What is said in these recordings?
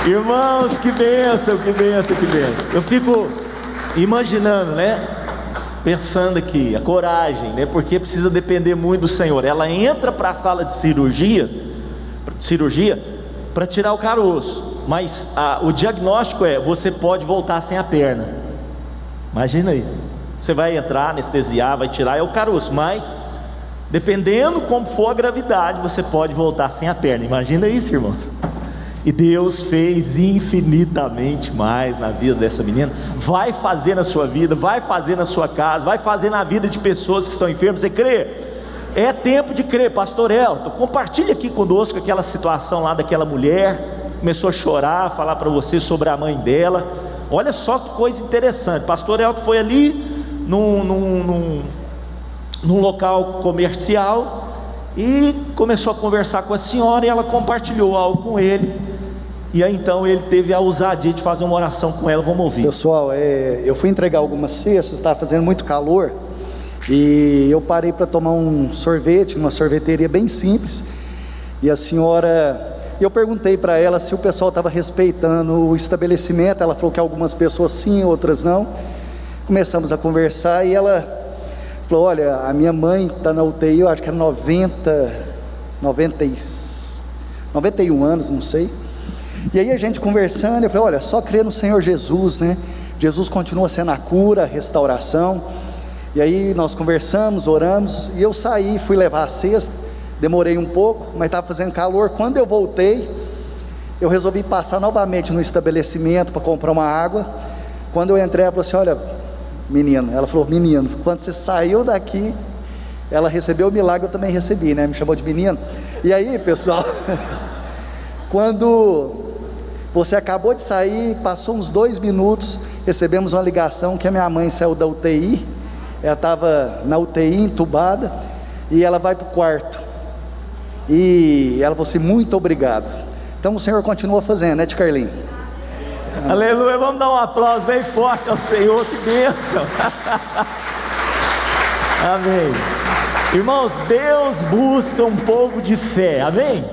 Irmãos, que bênção, que bênção, que bênção. Eu fico imaginando, né? Pensando aqui, a coragem, né? Porque precisa depender muito do Senhor. Ela entra para a sala de cirurgia para tirar o caroço, mas o diagnóstico é: você pode voltar sem a perna. Imagina isso. Você vai entrar, anestesiar, vai tirar o caroço, mas dependendo como for a gravidade, você pode voltar sem a perna. Imagina isso, irmãos. E Deus fez infinitamente mais na vida dessa menina. Vai fazer na sua vida, vai fazer na sua casa, vai fazer na vida de pessoas que estão enfermas. Você crê? É tempo de crer. Pastor Elton, compartilhe aqui conosco aquela situação lá daquela mulher. Começou a chorar, a falar para você sobre a mãe dela. Olha só que coisa interessante. Pastor Elton foi ali num local comercial e começou a conversar com a senhora, e ela compartilhou algo com ele. E aí então ele teve a ousadia de fazer uma oração com ela. Vamos ouvir. Pessoal, eu fui entregar algumas cestas, estava fazendo muito calor, e eu parei para tomar um sorvete, numa sorveteria bem simples. E a senhora, eu perguntei para ela se o pessoal estava respeitando o estabelecimento. Ela falou que algumas pessoas sim, outras não. Começamos a conversar e ela falou: olha, a minha mãe está na UTI, eu acho que é 91 anos, não sei. E aí a gente conversando, eu falei: olha, só crer no Senhor Jesus, né? Jesus continua sendo a cura, a restauração. E aí nós conversamos, oramos, e eu saí, fui levar a cesta. Demorei um pouco, mas estava fazendo calor. Quando eu voltei, eu resolvi passar novamente no estabelecimento para comprar uma água. Quando eu entrei, ela falou assim: olha, menino, ela falou: menino, quando você saiu daqui, ela recebeu o milagre, eu também recebi, né? Me chamou de menino. E aí, pessoal, quando você acabou de sair, passou uns 2 minutos, recebemos uma ligação que a minha mãe saiu da UTI. Ela estava na UTI, entubada, e ela vai para o quarto. E ela falou assim: muito obrigado. Então o Senhor continua fazendo, né, Tia Carlinhos? Aleluia, vamos dar um aplauso bem forte ao Senhor, que bênção. Amém. Irmãos, Deus busca um povo de fé, amém?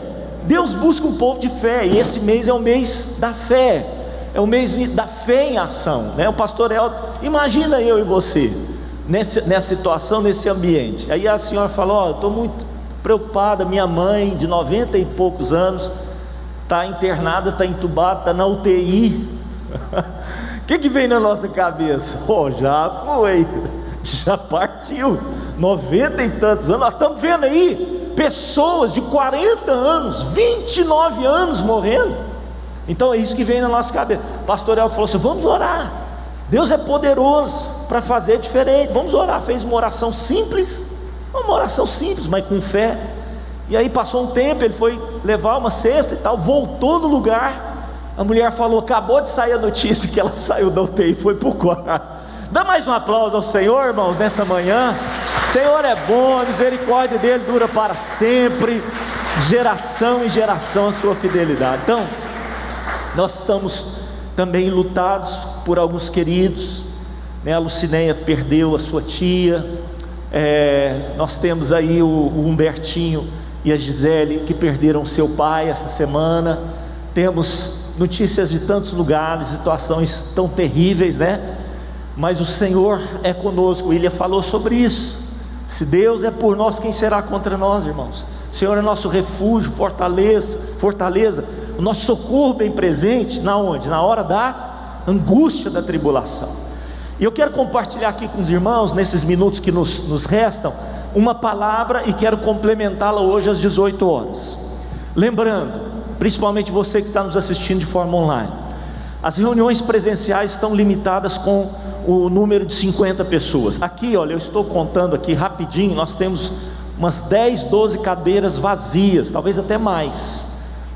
Deus busca um povo de fé, e esse mês é o mês da fé, é o mês da fé em ação, né? O pastor Elton, imagina eu e você, nessa situação, nesse ambiente. Aí a senhora falou: ó, eu estou muito preocupada, minha mãe de 90 e poucos anos, está internada, está entubada, está na UTI. O que vem na nossa cabeça? Já foi, já partiu, 90 e tantos anos. Nós estamos vendo aí pessoas de 40 anos, 29 anos morrendo. Então é isso que vem na nossa cabeça. Pastor Elton falou assim: vamos orar, Deus é poderoso para fazer diferente, vamos orar. Fez uma oração simples, mas com fé. E aí passou um tempo, ele foi levar uma cesta e tal, voltou no lugar, a mulher falou: acabou de sair a notícia que ela saiu da UTI e foi para o quarto. Dá mais um aplauso ao Senhor, irmãos, nessa manhã. O Senhor é bom, a misericórdia dele dura para sempre, geração em geração a sua fidelidade. Então, nós estamos também lutados por alguns queridos, né? A Lucinéia perdeu a sua tia, nós temos aí o Humbertinho e a Gisele, que perderam seu pai essa semana. Temos notícias de tantos lugares, situações tão terríveis, né? Mas o Senhor é conosco. William falou sobre isso. Se Deus é por nós, quem será contra nós, irmãos? O Senhor é nosso refúgio, fortaleza, o nosso socorro bem presente. Na onde? Na hora da angústia, da tribulação. E eu quero compartilhar aqui com os irmãos, nesses minutos que nos restam, uma palavra, e quero complementá-la hoje às 18 horas. Lembrando, principalmente você que está nos assistindo de forma online, as reuniões presenciais estão limitadas com o número de 50 pessoas. Aqui, olha, eu estou contando aqui rapidinho, nós temos umas 10, 12 cadeiras vazias, talvez até mais.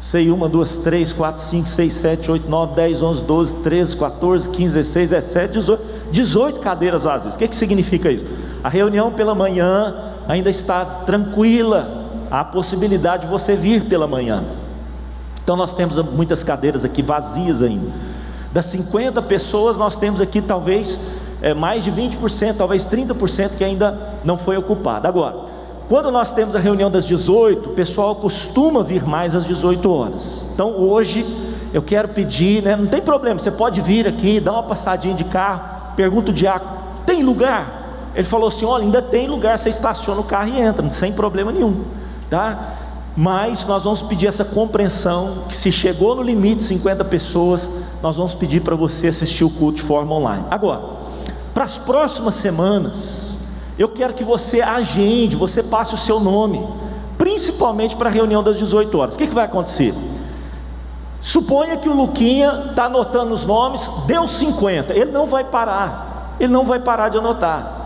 Sei, 1, 2, 3, 4, 5, 6, 7, 8, 9, 10, 11, 12, 13, 14, 15, 16, 17, 18 cadeiras vazias. O que significa isso? A reunião pela manhã ainda está tranquila, há a possibilidade de você vir pela manhã. Então nós temos muitas cadeiras aqui vazias ainda. Das 50 pessoas, nós temos aqui talvez mais de 20%, talvez 30% que ainda não foi ocupado. Agora, quando nós temos a reunião das 18, o pessoal costuma vir mais às 18 horas. Então hoje eu quero pedir, né? Não tem problema, você pode vir aqui, dar uma passadinha de carro, pergunta o diácono, tem lugar? Ele falou assim: olha, ainda tem lugar, você estaciona o carro e entra, sem problema nenhum, tá? Mas nós vamos pedir essa compreensão, que se chegou no limite de 50 pessoas, nós vamos pedir para você assistir o culto de forma online. Agora, para as próximas semanas, eu quero que você agende, você passe o seu nome, principalmente para a reunião das 18 horas. O que vai acontecer? Suponha que o Luquinha está anotando os nomes, deu 50, ele não vai parar de anotar.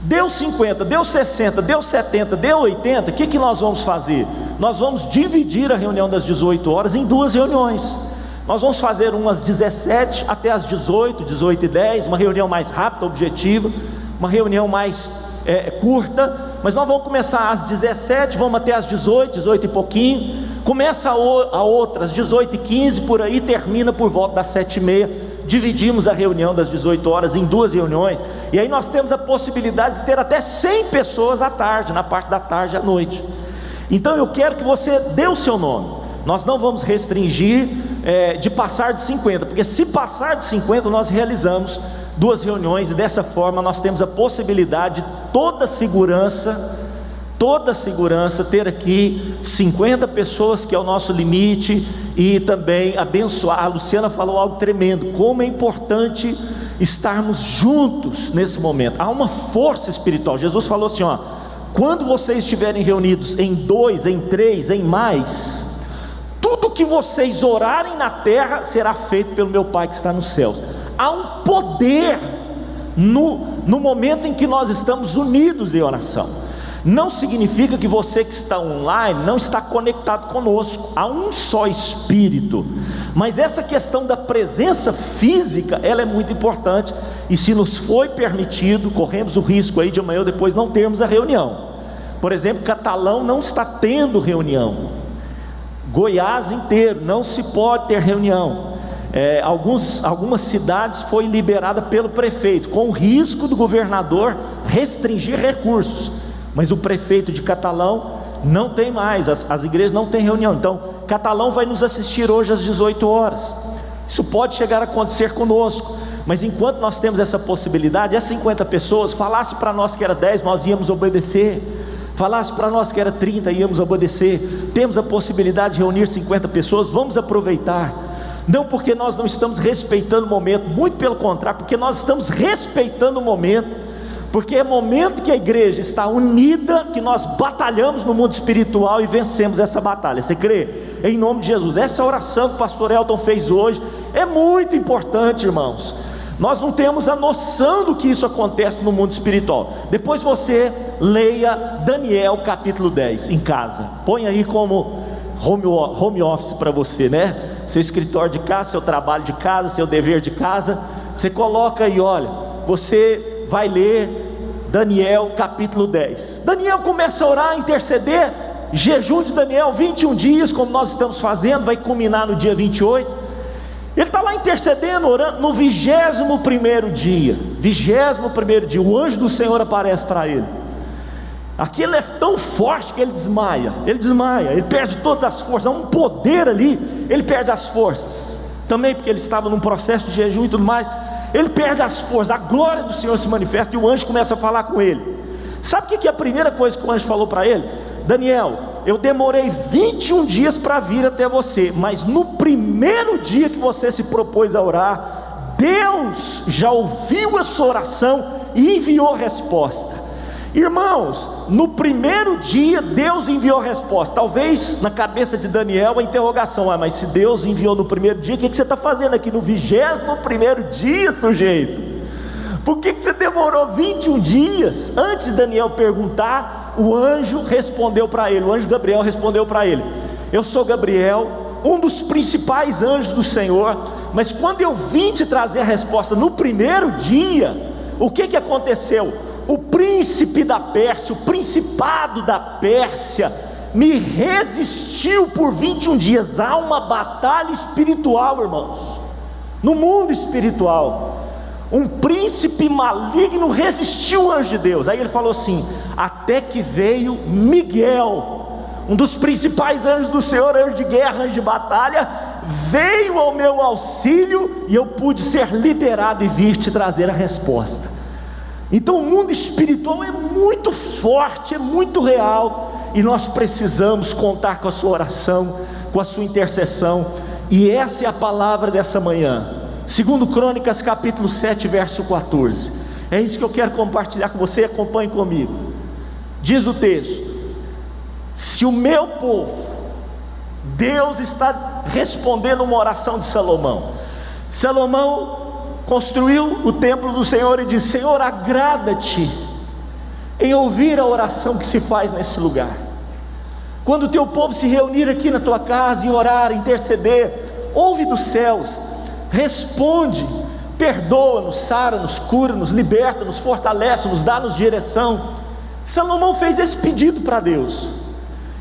Deu 50, deu 60, deu 70, deu 80, o que nós vamos fazer? Nós vamos dividir a reunião das 18 horas em duas reuniões. Nós vamos fazer umas 17 até as 18, 18 e 10, uma reunião mais rápida, objetiva, uma reunião mais curta, mas nós vamos começar às 17, vamos até às 18, 18 e pouquinho, começa a outra às 18 e 15, por aí termina por volta das 7h30, dividimos a reunião das 18 horas em duas reuniões, e aí nós temos a possibilidade de ter até 100 pessoas à tarde, na parte da tarde à noite. Então eu quero que você dê o seu nome. Nós não vamos restringir de passar de 50, porque se passar de 50 nós realizamos duas reuniões, e dessa forma nós temos a possibilidade de toda segurança ter aqui 50 pessoas, que é o nosso limite, e também abençoar. A Luciana falou algo tremendo, como é importante estarmos juntos nesse momento. Há uma força espiritual. Jesus falou assim, ó: quando vocês estiverem reunidos em 2, em 3, em mais, tudo que vocês orarem na terra será feito pelo meu Pai que está nos céus. Há um poder no momento em que nós estamos unidos em oração. Não significa que você que está online não está conectado conosco. Há um só Espírito, mas essa questão da presença física, ela é muito importante. E se nos foi permitido, corremos o risco aí de amanhã ou depois não termos a reunião. Por exemplo, Catalão não está tendo reunião, Goiás inteiro não se pode ter reunião. Algumas cidades foi liberada pelo prefeito, com o risco do governador restringir recursos, mas o prefeito de Catalão não tem mais, as igrejas não têm reunião. Então Catalão vai nos assistir hoje às 18 horas. Isso pode chegar a acontecer conosco, mas enquanto nós temos essa possibilidade, as 50 pessoas, falasse para nós que era 10, nós íamos obedecer. Falasse para nós que era 30, íamos obedecer. Temos a possibilidade de reunir 50 pessoas, vamos aproveitar. Não porque nós não estamos respeitando o momento, muito pelo contrário, porque nós estamos respeitando o momento, porque é momento que a igreja está unida, que nós batalhamos no mundo espiritual e vencemos essa batalha. Você crê? Em nome de Jesus. Essa oração que o pastor Elton fez hoje é muito importante, irmãos. Nós não temos a noção do que isso acontece no mundo espiritual. Depois você leia Daniel capítulo 10 em casa, põe aí como home office para você, né? Seu escritório de casa, seu trabalho de casa, seu dever de casa, você coloca aí, olha, você vai ler Daniel capítulo 10. Daniel começa a orar, a interceder, jejum de Daniel, 21 dias, como nós estamos fazendo, vai culminar no dia 28. Ele está lá intercedendo, orando. No 21º dia, o anjo do Senhor aparece para ele. Aquilo é tão forte que ele desmaia, ele perde todas as forças. Há um poder ali, ele perde as forças, também porque ele estava num processo de jejum e tudo mais. Ele perde as forças, a glória do Senhor se manifesta, e o anjo começa a falar com ele. Sabe o que é a primeira coisa que o anjo falou para ele? Daniel, eu demorei 21 dias para vir até você, mas no primeiro dia que você se propôs a orar, Deus já ouviu a sua oração e enviou resposta. Irmãos, no primeiro dia Deus enviou resposta. Talvez na cabeça de Daniel a interrogação: mas se Deus enviou no primeiro dia, o que você está fazendo aqui no 21º dia, sujeito? Por que você demorou 21 dias? Antes de Daniel perguntar, o anjo respondeu para ele, o anjo Gabriel respondeu para ele: eu sou Gabriel, um dos principais anjos do Senhor, mas quando eu vim te trazer a resposta no primeiro dia, o que aconteceu? O príncipe da Pérsia, o principado da Pérsia, me resistiu por 21 dias. Há uma batalha espiritual, irmãos, no mundo espiritual. um príncipe maligno resistiu o anjo de Deus. Aí ele falou assim: até que veio Miguel, um dos principais anjos do Senhor, anjo de guerra, anjo de batalha, veio ao meu auxílio, e eu pude ser liberado e vir te trazer a resposta. Então o mundo espiritual é muito forte, é muito real, e nós precisamos contar com a sua oração, com a sua intercessão. E essa é a palavra dessa manhã. Segundo Crônicas capítulo 7 verso 14, é isso que eu quero compartilhar com você. Acompanhe comigo. Diz o texto: se o meu povo, Deus está respondendo uma oração de Salomão. Salomão construiu o templo do Senhor e disse: Senhor, agrada-te em ouvir a oração que se faz nesse lugar. Quando o teu povo se reunir aqui na tua casa e orar, interceder, ouve dos céus, responde, perdoa-nos, sara-nos, cura-nos, liberta-nos, fortalece-nos, dá-nos direção. Salomão fez esse pedido para Deus,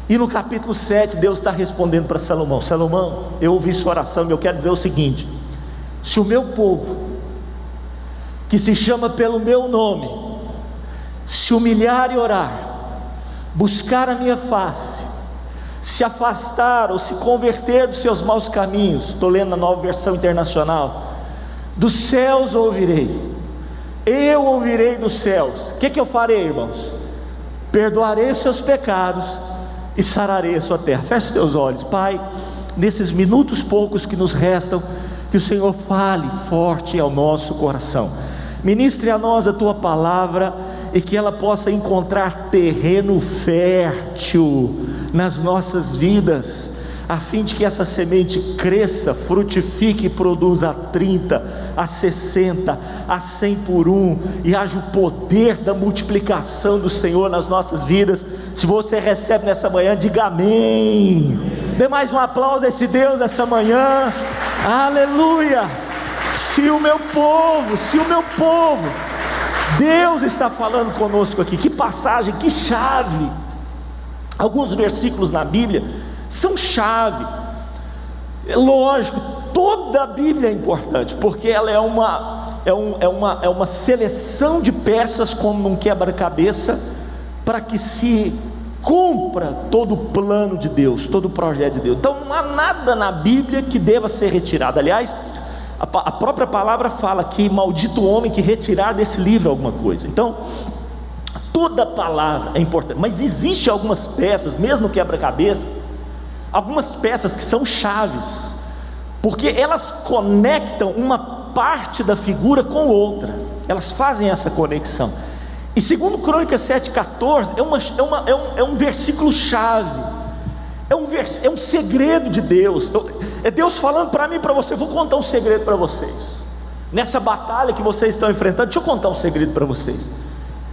e no capítulo 7 Deus está respondendo para Salomão: Salomão, eu ouvi sua oração, e eu quero dizer o seguinte: se o meu povo, que se chama pelo meu nome, se humilhar e orar, buscar a minha face, se afastar ou se converter dos seus maus caminhos, estou lendo a Nova Versão Internacional, dos céus ouvirei, eu ouvirei dos céus. O que eu farei, irmãos? Perdoarei os seus pecados e sararei a sua terra. Feche teus olhos. Pai, nesses minutos poucos que nos restam, que o Senhor fale forte ao nosso coração, ministre a nós a tua palavra, e que ela possa encontrar terreno fértil nas nossas vidas, a fim de que essa semente cresça, frutifique e produza a 30, a 60, a 100 por um, e haja o poder da multiplicação do Senhor nas nossas vidas. Se você recebe nessa manhã, diga amém. Dê mais um aplauso a esse Deus essa manhã. Aleluia. Se o meu povo, Deus está falando conosco aqui. Que passagem, que chave. Alguns versículos na Bíblia são chave. É lógico, toda a Bíblia é importante, porque ela é uma seleção de peças, como num quebra-cabeça, para que se cumpra todo o plano de Deus, todo o projeto de Deus. Então não há nada na Bíblia que deva ser retirado. Aliás, a própria palavra fala que maldito o homem que retirar desse livro alguma coisa. Então toda palavra é importante, mas existe algumas peças, mesmo quebra-cabeça, algumas peças que são chaves, porque elas conectam uma parte da figura com outra, elas fazem essa conexão. E segundo Crônicas 7,14 é um versículo chave, é um segredo de Deus. É Deus falando para mim e para você. Vou contar um segredo para vocês, nessa batalha que vocês estão enfrentando. Deixa eu contar um segredo para vocês.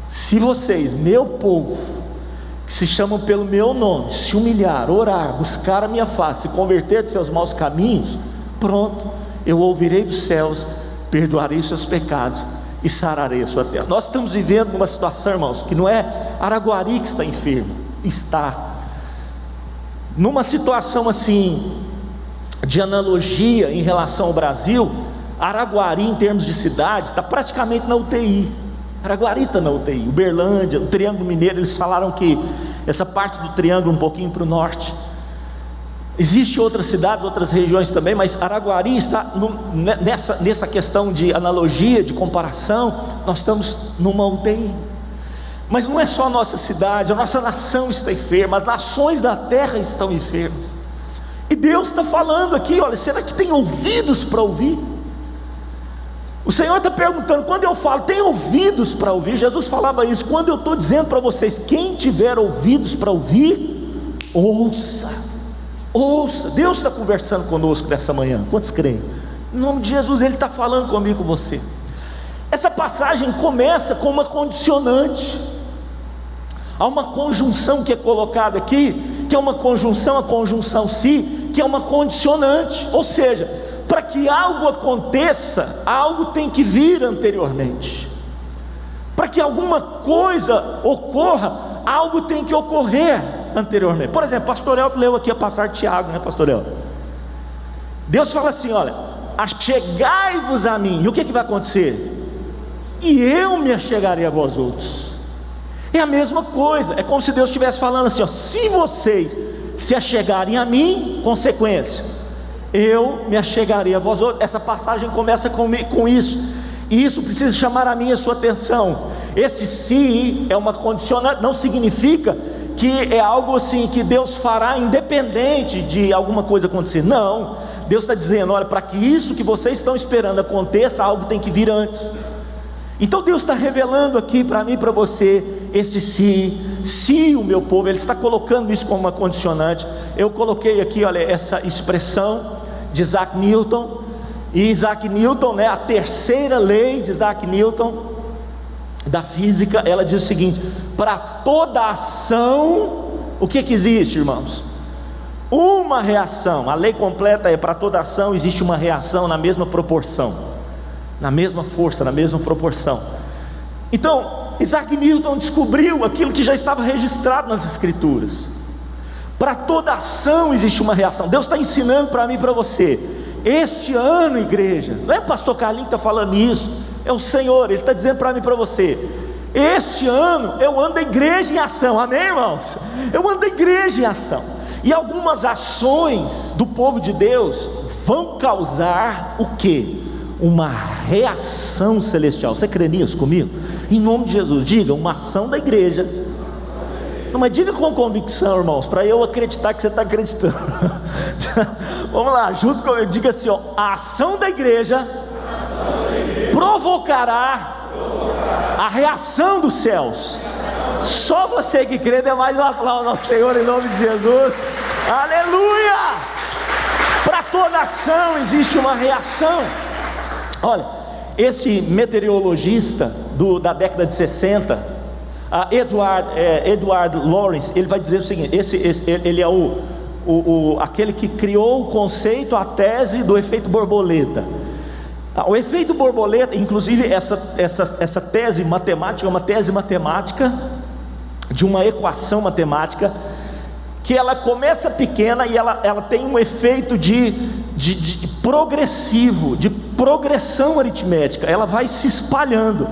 Se vocês, meu povo, que se chamam pelo meu nome, se humilhar, orar, buscar a minha face, se converter dos seus maus caminhos, pronto, eu ouvirei dos céus, perdoarei os seus pecados e sararei a sua terra. Nós estamos vivendo numa situação, irmãos, que não é Araguari que está enfermo, está numa situação assim, de analogia em relação ao Brasil. Araguari, em termos de cidade, está praticamente na UTI. Araguari está na UTI, Uberlândia, o Triângulo Mineiro. Eles falaram que essa parte do Triângulo um pouquinho para o norte, existe outras cidades, outras regiões também, mas Araguari está nessa questão de analogia, de comparação. Nós estamos numa UTI. Mas não é só a nossa cidade, a nossa nação está enferma, as nações da terra estão enfermas. E Deus está falando aqui, olha, será que tem ouvidos para ouvir? O Senhor está perguntando. Quando eu falo, tem ouvidos para ouvir? Jesus falava isso. Quando eu estou dizendo para vocês, quem tiver ouvidos para ouvir, ouça, ouça. Deus está conversando conosco nessa manhã. Quantos creem? Em nome de Jesus, Ele está falando comigo, com você. Essa passagem começa com uma condicionante. Há uma conjunção que é colocada aqui, que é uma conjunção, a conjunção se, que é uma condicionante. Ou seja, para que algo aconteça, algo tem que vir anteriormente. Para que alguma coisa ocorra, algo tem que ocorrer anteriormente. Por exemplo, pastor Elton leu aqui a passagem de Tiago, né, pastor Elton? Deus fala assim, olha, achegai-vos a mim. E o que vai acontecer? e eu me achegarei a vós outros. É a mesma coisa, é como se Deus estivesse falando assim, ó, se vocês se achegarem a mim, consequência, eu me achegarei a vós outros. Essa passagem começa com isso, e isso precisa chamar a minha a sua atenção. Esse se é uma condicionante, não significa que é algo assim que Deus fará independente de alguma coisa acontecer. Não, Deus está dizendo, olha, para que isso que vocês estão esperando aconteça, algo tem que vir antes. Então Deus está revelando aqui para mim e para você, esse se o meu povo, Ele está colocando isso como uma condicionante. Eu coloquei aqui, olha, essa expressão de Isaac Newton, e Isaac Newton, né, a terceira lei de Isaac Newton, da física, ela diz o seguinte: para toda ação, o que existe, irmãos? Uma reação. A lei completa é: para toda ação existe uma reação na mesma proporção, na mesma força, na mesma proporção. Então, Isaac Newton descobriu aquilo que já estava registrado nas Escrituras. Para toda ação existe uma reação. Deus está ensinando para mim e para você. Este ano, igreja, não é o pastor Carlinhos que está falando isso, é o Senhor, Ele está dizendo para mim e para você: este ano eu ando a igreja em ação, amém, irmãos? Eu ando a igreja em ação, e algumas ações do povo de Deus vão causar o quê? Uma reação celestial. Você crê nisso comigo? Em nome de Jesus, diga: uma ação da igreja. Não, mas diga com convicção, irmãos, para eu acreditar que você está acreditando. Vamos lá, junto comigo, diga assim, ó: a ação da igreja provocará a reação dos céus. Só você que crê, dê mais um aplauso ao Senhor em nome de Jesus. Aleluia! Para toda ação existe uma reação. Olha, esse meteorologista da década de 60, Edward Lorenz, ele vai dizer o seguinte: ele é aquele que criou o conceito, a tese do efeito borboleta. O efeito borboleta, inclusive essa tese matemática é uma tese matemática de uma equação matemática que ela começa pequena e ela tem um efeito de progressivo, de progressão aritmética. Ela vai se espalhando,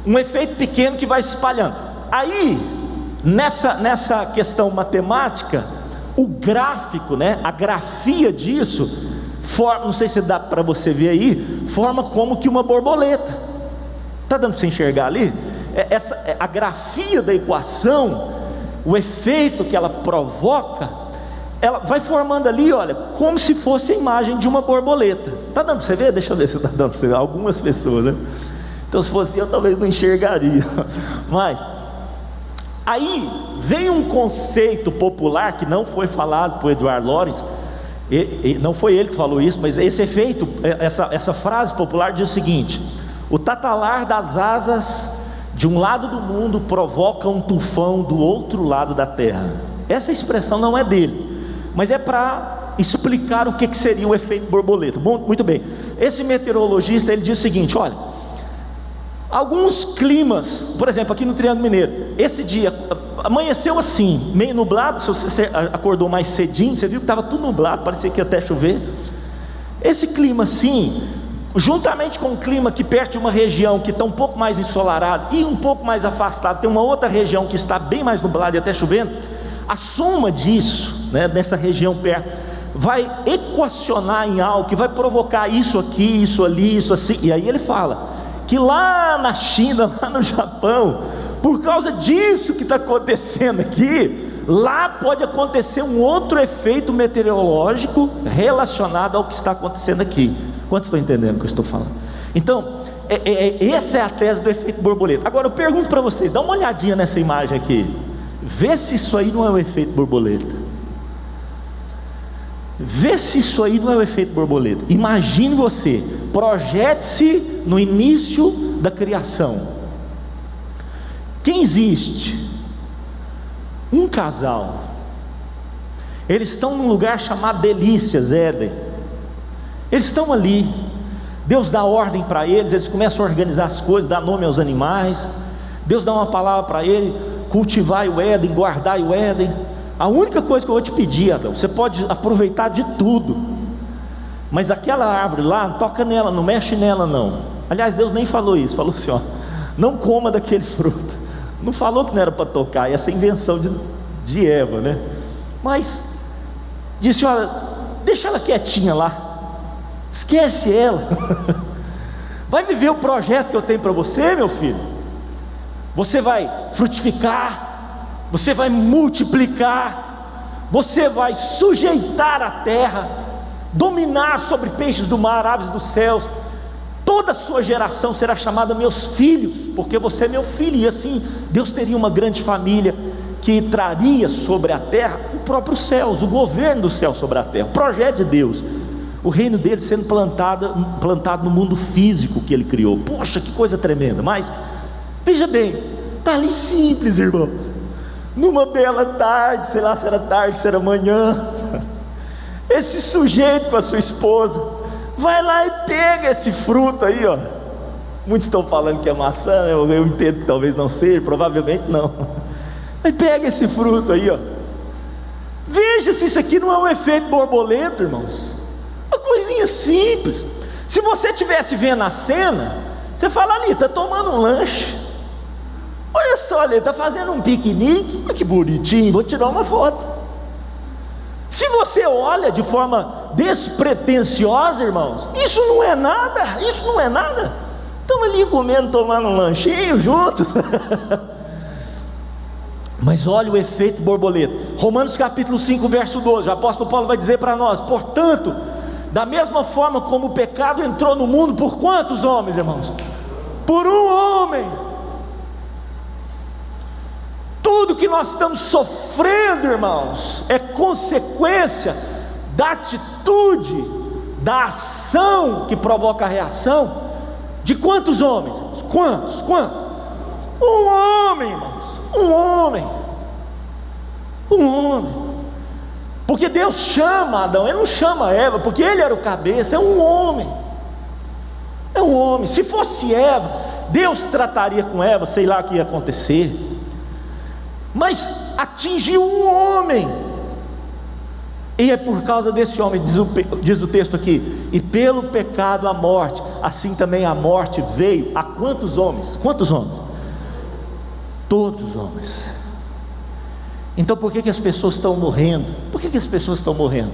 um efeito pequeno que vai se espalhando. Aí nessa questão matemática, o gráfico, né, a grafia disso forma, não sei se dá para você ver aí, forma como que uma borboleta. Está dando para você enxergar ali? A grafia da equação, o efeito que ela provoca, ela vai formando ali, olha, como se fosse a imagem de uma borboleta. Está dando para você ver? Deixa eu ver se está dando para você ver. Algumas pessoas, né? Então, se fosse eu, talvez não enxergaria. Mas aí vem um conceito popular que não foi falado por Edward Lorenz. Não foi ele que falou isso, mas esse efeito, essa frase popular diz o seguinte: o tatalar das asas de um lado do mundo provoca um tufão do outro lado da terra. Essa expressão não é dele, mas é para explicar o que seria o efeito borboleta. Bom, muito bem, esse meteorologista, ele diz o seguinte: olha, alguns climas, por exemplo, aqui no Triângulo Mineiro, esse dia amanheceu assim, meio nublado. Se você acordou mais cedinho, você viu que estava tudo nublado, parecia que ia até chover. Esse clima assim, juntamente com o clima que perto de uma região que está um pouco mais ensolarada e um pouco mais afastado, tem uma outra região que está bem mais nublada e até chovendo, a soma disso, né, dessa região perto, vai equacionar em algo que vai provocar isso aqui, isso ali, isso assim. E aí ele fala que lá na China, lá no Japão, por causa disso que está acontecendo aqui, lá pode acontecer um outro efeito meteorológico relacionado ao que está acontecendo aqui. Quantos estão entendendo o que eu estou falando? Então, essa é a tese do efeito borboleta. Agora eu pergunto para vocês, dá uma olhadinha nessa imagem aqui, vê se isso aí não é o efeito borboleta. Vê se isso aí não é o efeito borboleta. Imagine você, projete-se no início da criação. Quem existe? Um casal. Eles estão num lugar chamado Delícias, Éden. Eles estão ali. Deus dá ordem para eles, eles começam a organizar as coisas, dá nome aos animais. Deus dá uma palavra para ele: cultivai o Éden, guardai o Éden. A única coisa que eu vou te pedir, Adão, você pode aproveitar de tudo, mas aquela árvore lá, não toca nela, não mexe nela não. Aliás, Deus nem falou isso, falou assim, ó: não coma daquele fruto. Não falou que não era para tocar, essa invenção de Eva, né? Mas disse: olha, deixa ela quietinha lá, esquece ela, vai viver o projeto que eu tenho para você, meu filho. Você vai frutificar, você vai multiplicar, você vai sujeitar a terra, dominar sobre peixes do mar, aves dos céus. Toda a sua geração será chamada meus filhos, porque você é meu filho. E assim Deus teria uma grande família que traria sobre a terra o próprio céus, o governo do céu sobre a terra, o projeto de Deus, o reino dele sendo plantado no mundo físico que ele criou. Poxa, que coisa tremenda. Mas veja bem, está ali simples, irmãos, numa bela tarde, sei lá se era tarde, se era manhã, esse sujeito com a sua esposa vai lá e pega esse fruto aí, ó. Muitos estão falando que é maçã, né? Eu entendo que talvez não seja, provavelmente não. Aí pega esse fruto aí, ó. Veja se isso aqui não é um efeito borboleta, irmãos. Uma coisinha simples. Se você estivesse vendo a cena, você fala: ali, está tomando um lanche. Olha só, ali, está fazendo um piquenique. Olha que bonitinho, vou tirar uma foto. Se você olha de forma despretensiosa, irmãos, isso não é nada, isso não é nada. Estamos ali comendo, tomando um lanchinho juntos. Mas olha o efeito borboleta. Romanos capítulo 5, verso 12, o apóstolo Paulo vai dizer para nós: portanto, da mesma forma como o pecado entrou no mundo, por quantos homens, irmãos? Por um homem. Tudo que nós estamos sofrendo, irmãos, é consequência da atitude, da ação que provoca a reação de quantos homens, irmãos? Quantos? Um homem, irmãos, um homem. Porque Deus chama Adão, Ele não chama Eva, porque ele era o cabeça. É um homem. Se fosse Eva, Deus trataria com Eva, sei lá o que ia acontecer, mas atingiu um homem, e é por causa desse homem, diz o texto aqui: e pelo pecado a morte, assim também a morte veio a quantos homens? Quantos homens? Todos os homens. Então por que as pessoas estão morrendo? Por que as pessoas estão morrendo?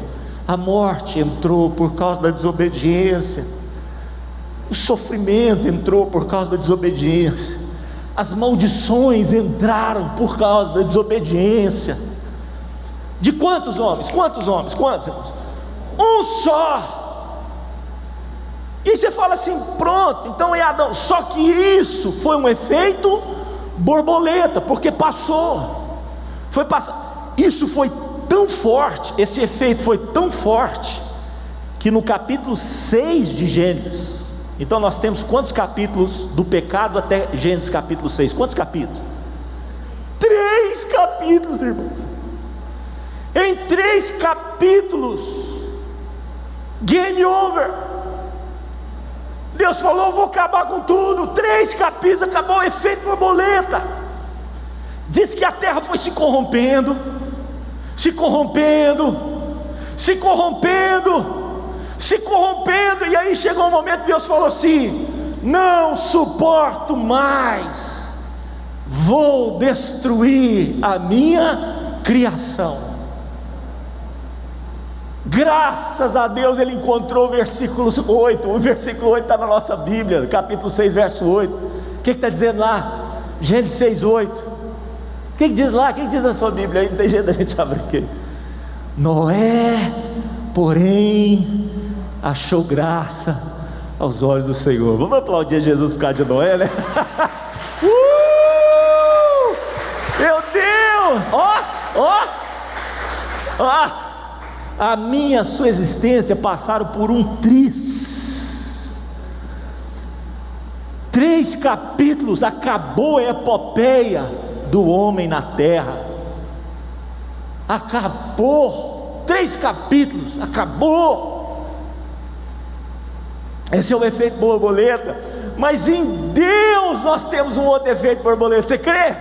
A morte entrou por causa da desobediência, o sofrimento entrou por causa da desobediência, as maldições entraram por causa da desobediência. De quantos homens? Quantos irmãos? Um só. E aí você fala assim: pronto, então é Adão. Só que isso foi um efeito borboleta, porque isso foi tão forte, esse efeito foi tão forte, que no capítulo 6 de Gênesis, então nós temos quantos capítulos do pecado até Gênesis capítulo 6? Quantos capítulos? 3 capítulos, irmãos. Em 3 capítulos, game over. Deus falou: eu vou acabar com tudo. 3 capítulos, acabou o efeito borboleta. Diz que a terra foi se corrompendo, e aí chegou um momento que Deus falou assim: não suporto mais, vou destruir a minha criação. Graças a Deus ele encontrou o versículo 8. O versículo 8 está na nossa Bíblia, capítulo 6, verso 8. O que está dizendo lá? Gênesis 6, 8. O que diz lá? O que diz na sua Bíblia? Aí não tem jeito da gente abrir aqui. Noé, porém, achou graça aos olhos do Senhor. Vamos aplaudir Jesus por causa de Noé, né? Meu Deus! Ó! A minha e a sua existência passaram por um triz. 3 capítulos, acabou a epopeia do homem na terra. Acabou. 3 capítulos, acabou. Esse é o efeito borboleta. Mas em Deus nós temos um outro efeito borboleta. Você crê?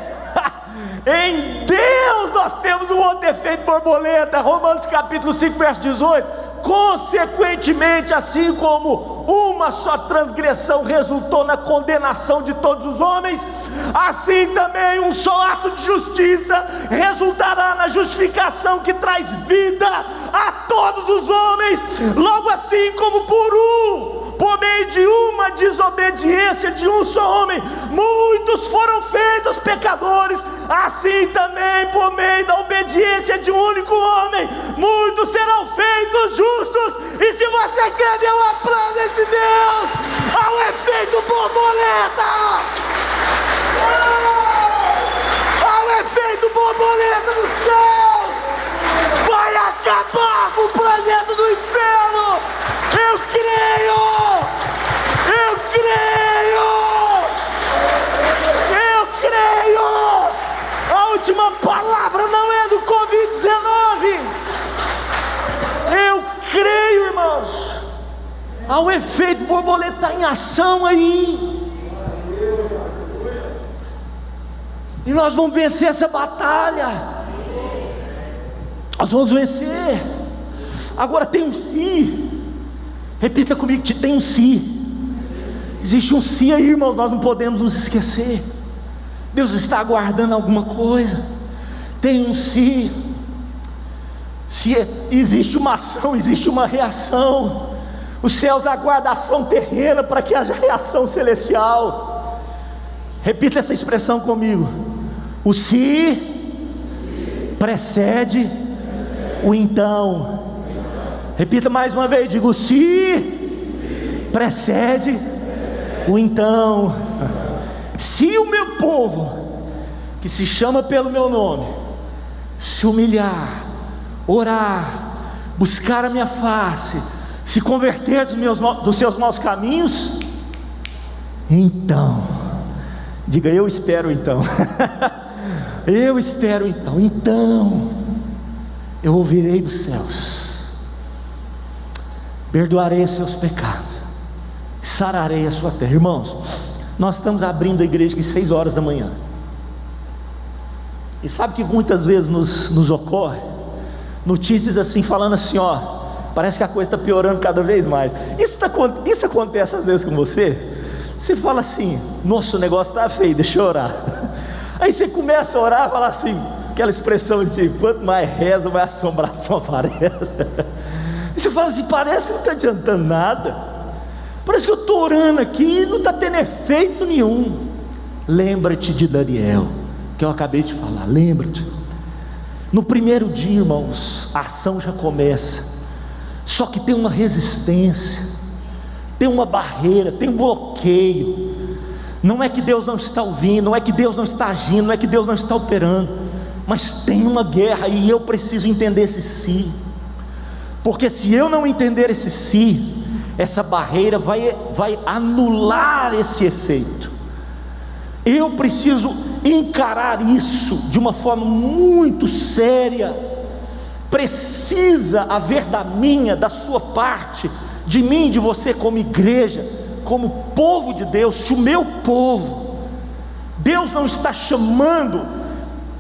Em Deus nós temos um outro efeito borboleta. Romanos capítulo 5, verso 18. Consequentemente, assim como uma só transgressão resultou na condenação de todos os homens, assim também um só ato de justiça resultará na justificação que traz vida a todos os homens. Logo assim como por meio de uma desobediência de um só homem, muitos foram feitos pecadores, assim também por meio da obediência de um único homem, muitos serão feitos justos. E se você quer ver uma plano desse Deus, há um efeito borboleta, há um efeito borboleta nos céus, vai acabar com o planeta do inferno. Eu creio, eu creio, eu creio. A última palavra não é do Covid-19. Eu creio, irmãos. Há um efeito borboleta em ação aí. E nós vamos vencer essa batalha. Nós vamos vencer. Agora tem um se. Repita comigo, tem um se. Existe um se aí, irmãos, nós não podemos nos esquecer. Deus está aguardando alguma coisa. Tem um se. Se existe uma ação, existe uma reação. Os céus aguardam a ação terrena para que haja reação celestial. Repita essa expressão comigo. O se precede o então. Repita mais uma vez, digo, se precede o então. Se o meu povo, que se chama pelo meu nome, se humilhar, orar, buscar a minha face, se converter dos seus maus caminhos, então, diga, eu espero então. Eu espero então. Então eu ouvirei dos céus, perdoarei os seus pecados, sararei a sua terra. Irmãos, nós estamos abrindo a igreja aqui 6 horas da manhã. E sabe que muitas vezes nos ocorre notícias assim, falando assim, ó, parece que a coisa está piorando cada vez mais. Isso acontece às vezes com você. Você fala assim, nossa, o negócio está feio, deixa eu orar. Aí você começa a orar e fala assim, aquela expressão de quanto mais reza, mais assombração aparece. E você fala assim, parece que não está adiantando nada, parece que eu estou orando aqui e não está tendo efeito nenhum. Lembra-te de Daniel, que eu acabei de falar. Lembra-te, no primeiro dia, irmãos, a ação já começa, só que tem uma resistência, tem uma barreira, tem um bloqueio. Não é que Deus não está ouvindo, não é que Deus não está agindo, não é que Deus não está operando, mas tem uma guerra e eu preciso entender esse si. Porque se eu não entender esse si, essa barreira vai anular esse efeito. Eu preciso encarar isso de uma forma muito séria. Precisa haver da sua parte, de mim, de você como igreja, como povo de Deus. Se o meu povo, Deus não está chamando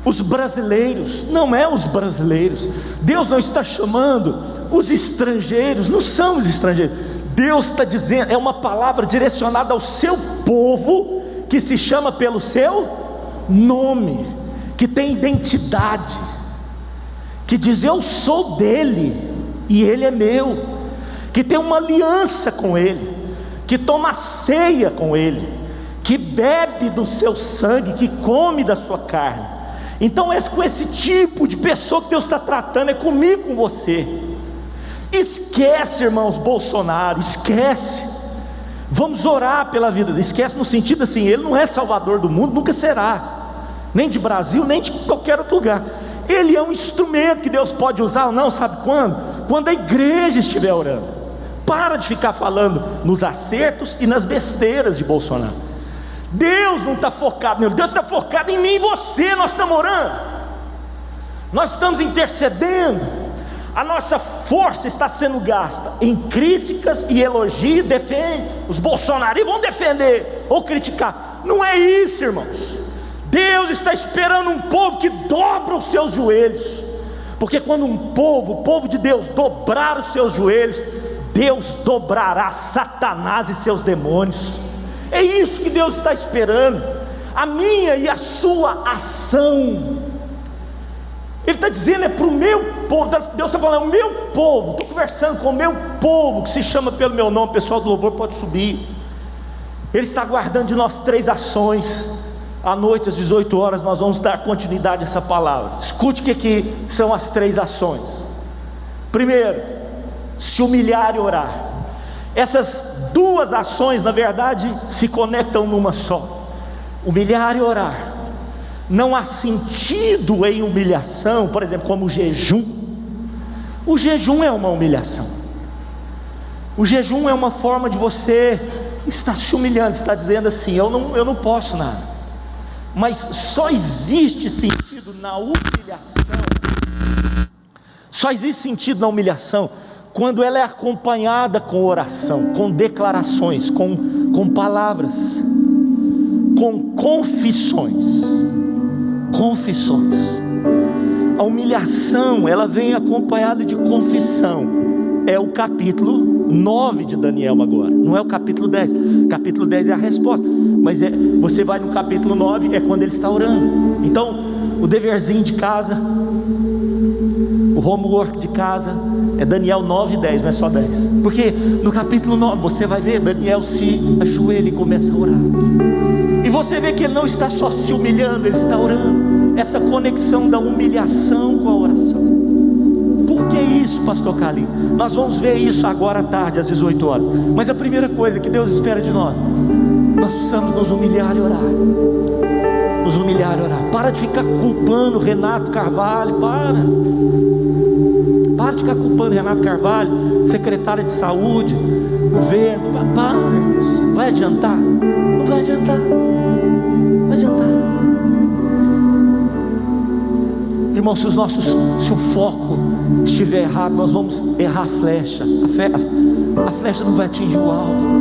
os brasileiros, não é os brasileiros. Deus não está chamando os estrangeiros, não são os estrangeiros. Deus está dizendo, é uma palavra direcionada ao seu povo, que se chama pelo seu nome, que tem identidade, que diz eu sou dele e ele é meu, que tem uma aliança com ele, que toma ceia com ele, que bebe do seu sangue, que come da sua carne. Então é com esse tipo de pessoa que Deus está tratando, é comigo, com você. Esquece, irmãos, Bolsonaro, esquece. Vamos orar pela vida dele. Esquece no sentido assim, ele não é salvador do mundo, nunca será, nem de Brasil, nem de qualquer outro lugar. Ele é um instrumento que Deus pode usar ou não, sabe quando? Quando a igreja estiver orando. Para de ficar falando nos acertos e nas besteiras de Bolsonaro. Deus não está focado nele, Deus está focado em mim e você. Nós estamos orando, nós estamos intercedendo. A nossa força está sendo gasta em críticas e elogios. Defende, os bolsonaristas vão defender ou criticar. Não é isso, irmãos. Deus está esperando um povo que dobra os seus joelhos, porque quando um povo, o povo de Deus, dobrar os seus joelhos, Deus dobrará Satanás e seus demônios. É isso que Deus está esperando, a minha e a sua ação. Ele está dizendo, é para o meu povo. Deus está falando, é o meu povo. Estou conversando com o meu povo, que se chama pelo meu nome. O pessoal do louvor pode subir. Ele está aguardando de nós 3 ações. À noite às 18 horas nós vamos dar continuidade a essa palavra. Escute o que são as 3 ações. Primeiro, se humilhar e orar. Essas 2 ações na verdade se conectam numa só. Humilhar e orar. Não há sentido em humilhação, por exemplo, como o jejum. O jejum é uma humilhação. O jejum é uma forma de você estar se humilhando, está dizendo assim, eu não posso nada. Mas só existe sentido na humilhação. Só existe sentido na humilhação quando ela é acompanhada com oração, com declarações, com palavras, com confissões. A humilhação, ela vem acompanhada de confissão. É o capítulo 9 de Daniel agora, não é o capítulo 10. Capítulo 10 é a resposta, mas você vai no capítulo 9, é quando ele está orando. Então, o deverzinho de casa, o homework de casa, é Daniel 9 e 10, não é só 10. Porque no capítulo 9, você vai ver, Daniel se ajoelha e começa a orar. E você vê que ele não está só se humilhando, ele está orando. Essa conexão da humilhação com a oração. Por que isso, pastor Cali? Nós vamos ver isso agora à tarde, às 18 horas. Mas a primeira coisa que Deus espera de nós precisamos nos humilhar e orar. Nos humilhar e orar. Para de ficar culpando Renato Carvalho. Para de ficar culpando Renato Carvalho, secretária de saúde, governo. Para, irmãos. Vai adiantar? Não vai adiantar. Vai adiantar. Irmão, se o foco estiver errado, nós vamos errar a flecha. A flecha não vai atingir o alvo.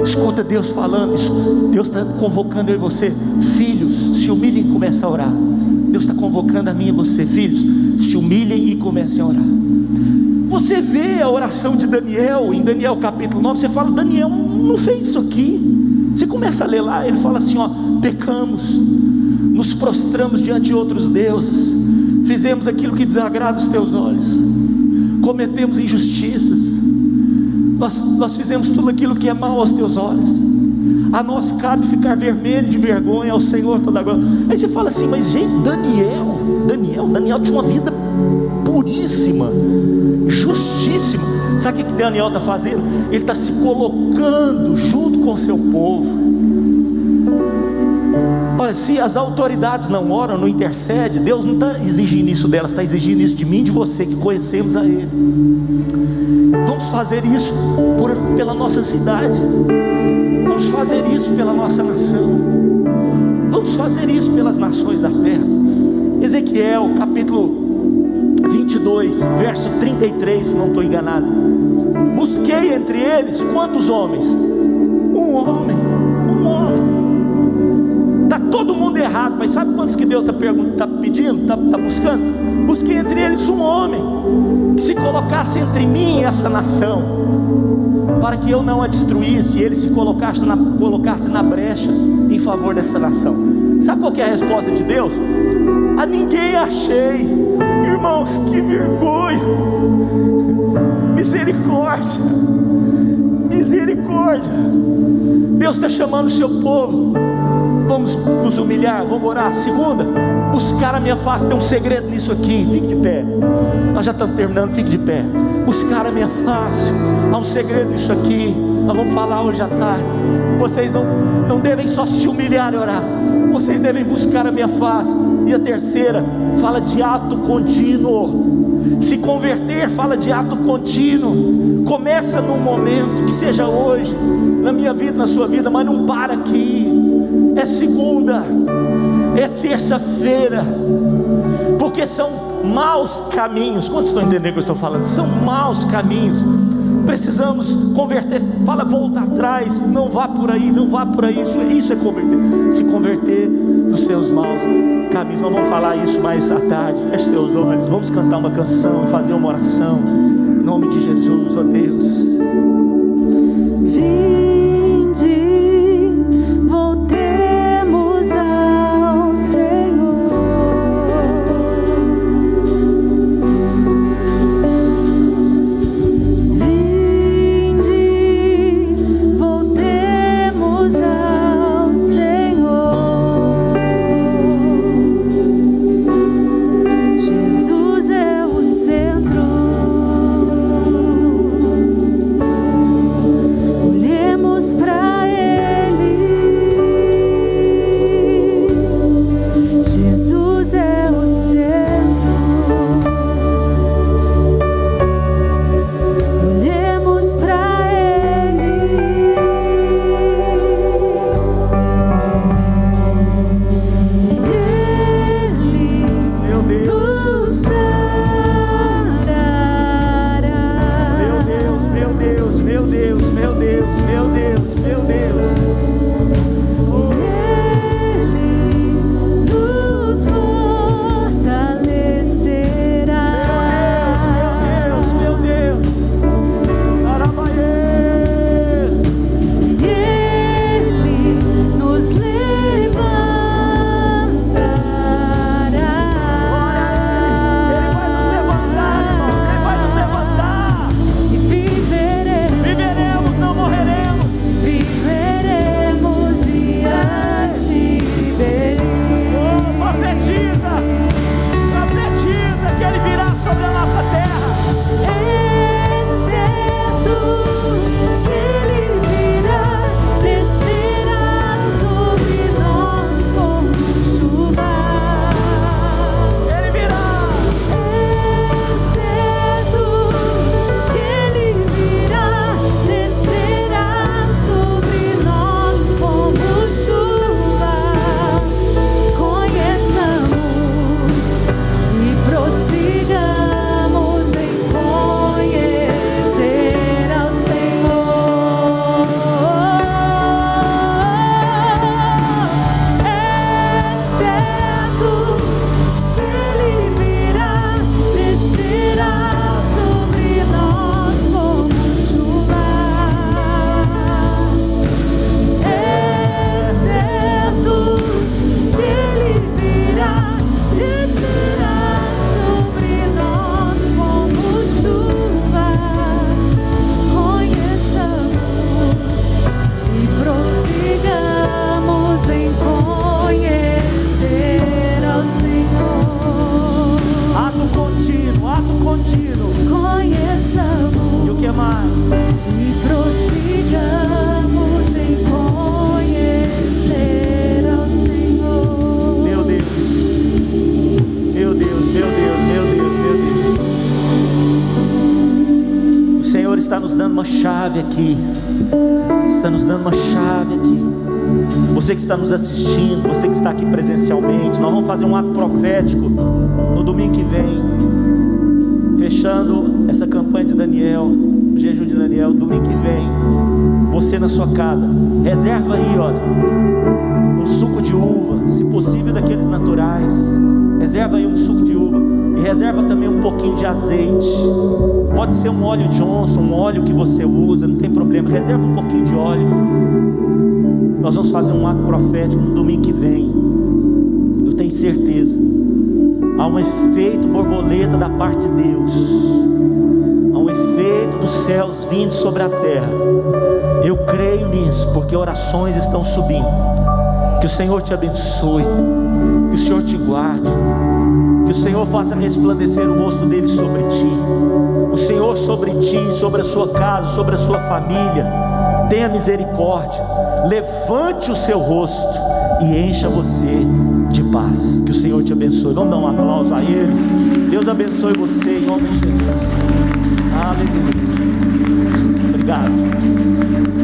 Escuta Deus falando isso. Deus está convocando eu e você. Filhos, se humilhem e comecem a orar. Deus está convocando a mim e você. Filhos, se humilhem e comecem a orar. Você vê a oração de Daniel, em Daniel capítulo 9, você fala, Daniel não fez isso aqui. Você começa a ler lá, ele fala assim, pecamos, nos prostramos diante de outros deuses, fizemos aquilo que desagrada os teus olhos, cometemos injustiças, nós fizemos tudo aquilo que é mal aos teus olhos. A nós cabe ficar vermelho de vergonha ao Senhor toda a glória. Aí você fala assim, mas gente, Daniel tinha uma vida puríssima, justíssima. Sabe o que Daniel está fazendo? Ele está se colocando junto com o seu povo. Olha, se as autoridades não oram, não intercedem, Deus não está exigindo isso delas, está exigindo isso de mim e de você, que conhecemos a Ele. Vamos fazer isso pela nossa cidade, vamos fazer isso pela nossa nação, vamos fazer isso pelas nações da terra. Ezequiel capítulo 22, verso 33, se não estou enganado. Busquei entre eles quantos homens? Um homem. Está todo mundo errado, mas sabe quantos que Deus está pedindo, está buscando? Busquei entre eles um homem que se colocasse entre mim e essa nação, para que eu não a destruísse, e ele se colocasse na brecha em favor dessa nação. Sabe qual que é a resposta de Deus? A ninguém achei. Irmãos, que vergonha. Misericórdia. Deus está chamando o seu povo. Vamos nos humilhar, vamos orar. Segunda, buscar a minha face. Tem um segredo nisso aqui, fique de pé. Nós já estamos terminando, fique de pé. Buscar a minha face. Há um segredo nisso aqui. Nós vamos falar hoje à tarde. Vocês não devem só se humilhar e orar, vocês devem buscar a minha face. E a terceira, fala de ato contínuo. Se converter, fala de ato contínuo. Começa num momento, que seja hoje, na minha vida, na sua vida, mas não para aqui. É segunda, é terça-feira, porque são maus caminhos. Quantos estão entendendo o que eu estou falando? São maus caminhos. Precisamos converter. Fala, volta atrás, não vá por aí, não vá por aí. Isso é converter, se converter dos seus maus caminhos. Nós vamos falar isso mais à tarde. Feche teus olhos, vamos cantar uma canção e fazer uma oração. Em nome de Jesus, ó Deus. Aqui, está nos dando uma chave aqui. Você que está nos assistindo, você que está aqui presencialmente, nós vamos fazer um ato profético no domingo que vem, fechando essa campanha de Daniel, o jejum de Daniel. Domingo que vem, você na sua casa, reserva aí, olha, um suco de uva, se possível daqueles naturais. Reserva aí um suco de uva e reserva também um pouquinho de azeite. Pode ser um óleo Johnson, um óleo que você usa, não tem problema. Reserva um pouquinho de óleo. Nós vamos fazer um ato profético no domingo que vem. Eu tenho certeza. Há um efeito borboleta da parte de Deus. Há um efeito dos céus vindo sobre a terra. Eu creio nisso, porque orações estão subindo. Que o Senhor te abençoe. Que o Senhor te guarde. Que o Senhor faça resplandecer o rosto dele sobre ti. O Senhor sobre ti, sobre a sua casa, sobre a sua família, tenha misericórdia, levante o seu rosto e encha você de paz. Que o Senhor te abençoe. Vamos dar um aplauso a Ele. Deus abençoe você em nome de Jesus. Aleluia. Obrigado.